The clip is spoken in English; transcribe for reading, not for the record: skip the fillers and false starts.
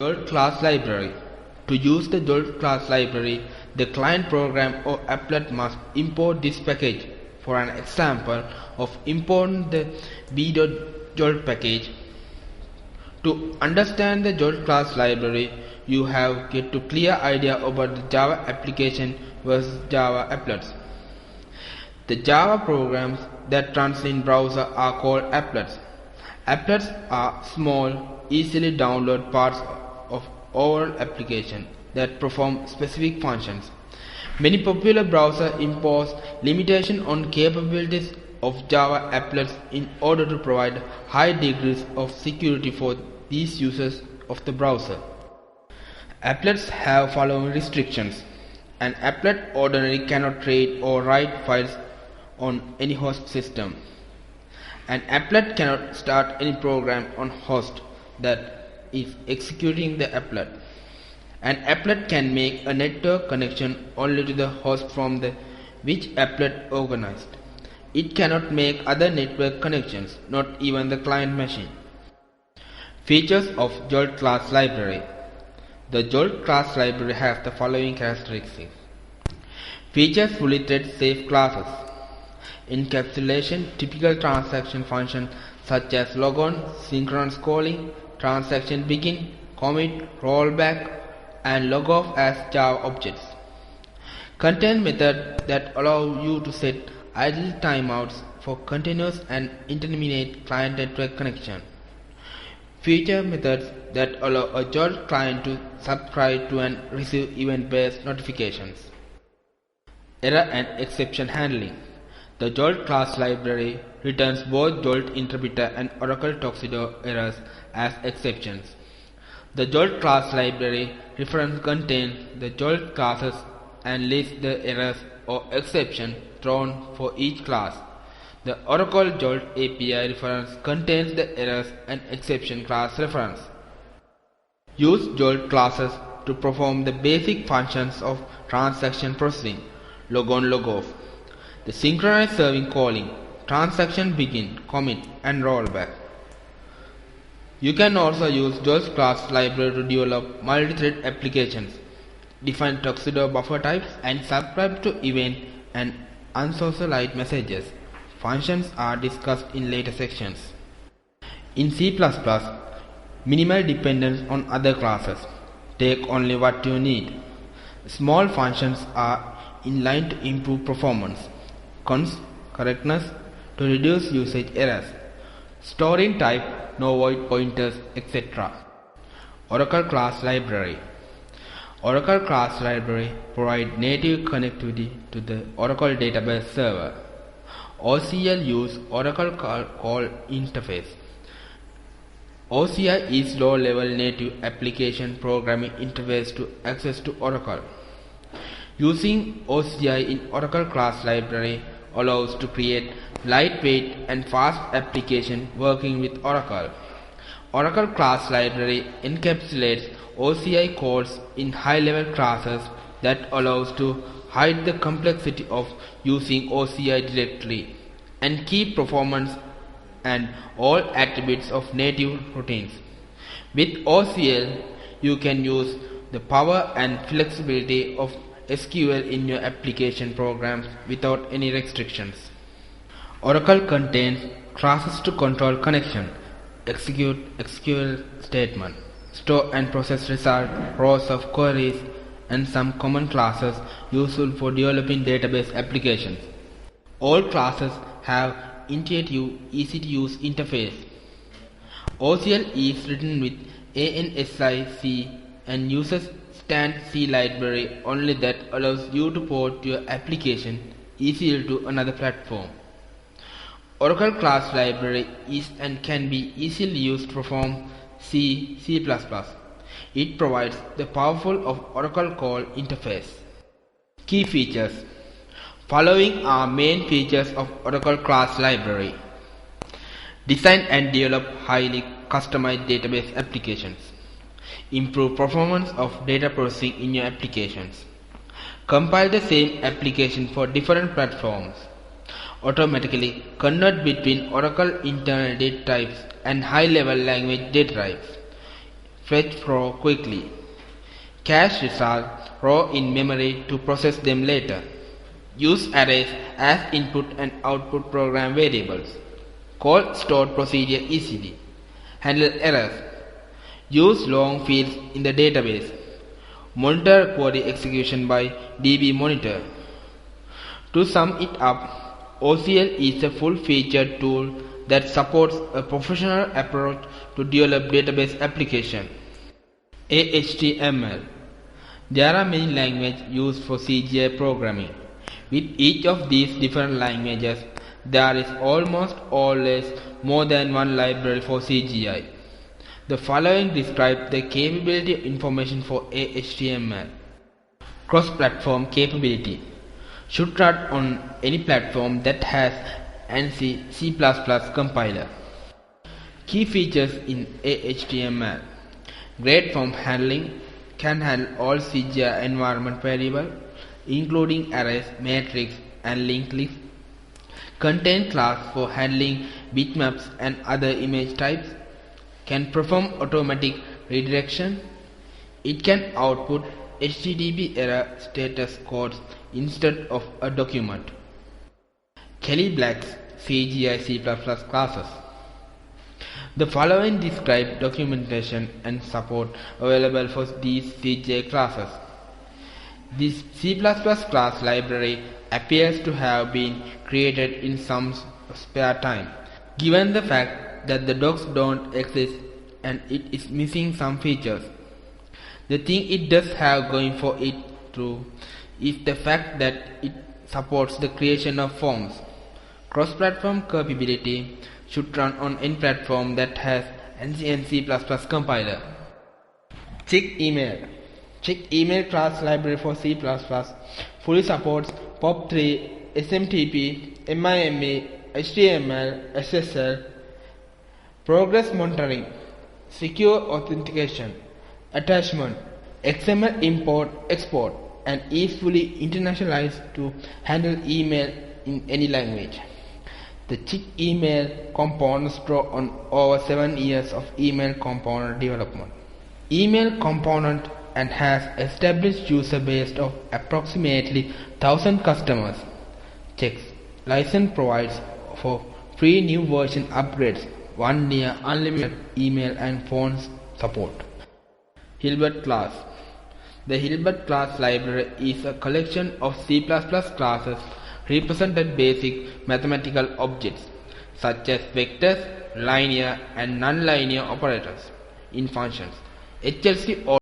Jolt class library. To use the Jolt class library, the client program or applet must import this package. For an example of importing the b.jolt package, to understand the Jolt class library, you have get a clear idea about the Java application versus Java applets. The Java programs that run in browser are called applets. Applets are small, easily download parts of overall application that perform specific functions. Many popular browsers impose limitations on capabilities of Java applets in order to provide high degrees of security for these users of the browser. Applets have following restrictions. An applet ordinarily cannot read or write files on any host system. An applet cannot start any program on host that is executing the applet. An applet can make a network connection only to the host from the which applet organized. It cannot make other network connections, not even the client machine. Features of Jolt class library. The Jolt class library has the following characteristics. Features fully thread safe classes. Encapsulation typical transaction functions such as logon, synchronous calling, transaction begin, commit, rollback, and logoff as Java objects. Contain methods that allow you to set idle timeouts for continuous and intermediate client network connection. Feature methods that allow a Jolt client to subscribe to and receive event-based notifications. Error and exception handling. The Jolt class library returns both Jolt interpreter and Oracle Tuxedo errors as exceptions. The Jolt class library reference contains the Jolt classes and lists the errors or exceptions thrown for each class. The Oracle Jolt API reference contains the errors and exception class reference. Use Jolt classes to perform the basic functions of transaction processing, logon, logoff. The synchronized serving calling, transaction begin, commit, and rollback. You can also use Jolt class library to develop multi-thread applications, define Tuxedo buffer types, and subscribe to event and unsocialized messages. Functions are discussed in later sections. In C++, minimal dependence on other classes. Take only what you need. Small functions are inline to improve performance. Correctness to reduce usage errors. Storing type, no void pointers, etc. Oracle class library. Oracle class library provides native connectivity to the Oracle database server. OCL use Oracle call interface. OCI is low-level native application programming interface to access to Oracle. Using OCI in Oracle class library allows to create lightweight and fast application working with Oracle. Oracle class library encapsulates OCI codes in high-level classes that allows to hide the complexity of using OCI directly and keep performance and all attributes of native routines. With OCL, you can use the power and flexibility of SQL in your application programs without any restrictions. Oracle contains classes to control connection, execute SQL statement, store and process result, rows of queries, and some common classes useful for developing database applications. All classes have intuitive, easy-to-use interface. OCL is written with ANSI C and uses standard C library only that allows you to port your application easily to another platform. Oracle class library is and can be easily used to perform C, C++. It provides the powerful of Oracle call interface. Key features. Following are main features of Oracle class library. Design and develop highly customized database applications. Improve performance of data processing in your applications. Compile the same application for different platforms. Automatically convert between Oracle internal data types and high-level language data types. fetch raw quickly. Cache result raw in memory to process them later. Use arrays as input and output program variables. Call stored procedure easily. Handle errors. Use long fields in the database. Monitor query execution by dbMonitor. To sum it up, OCL is a full-featured tool that supports a professional approach to develop database application. HTML. There are many languages used for CGI programming. With each of these different languages, there is almost always more than one library for CGI. The following describe the capability information for HTML. Cross-platform capability. Should run on any platform that has ANSI C++ compiler. Key features in HTML. Great form handling, can handle all CGI environment variables, including arrays, matrix, and linked lists. Contain class for handling bitmaps and other image types. Can perform automatic redirection. It can output HTTP error status codes instead of a document. Kelly Black's CGI C++ classes. The following describe documentation and support available for these CGI classes. This C++ class library appears to have been created in some spare time, given the fact that the docs don't exist and it is missing some features. The thing it does have going for it through is the fact that it supports the creation of forms. Cross-platform capability should run on any platform that has ANSI and C++ compiler. Check email. Check email class library for C++ fully supports POP3, SMTP, MIME, HTML, SSL, progress monitoring, secure authentication, attachment, XML import, export, and is fully internationalized to handle email in any language. The Chick email components draw on over 7 years of email component development. Email component and has established user base of approximately 1,000 customers. Checks license provides for free new version upgrades, 1 year unlimited email and phone support. Hilbert class. The Hilbert class library is a collection of C++ classes represented basic mathematical objects such as vectors, linear and non-linear operators in functions. HLC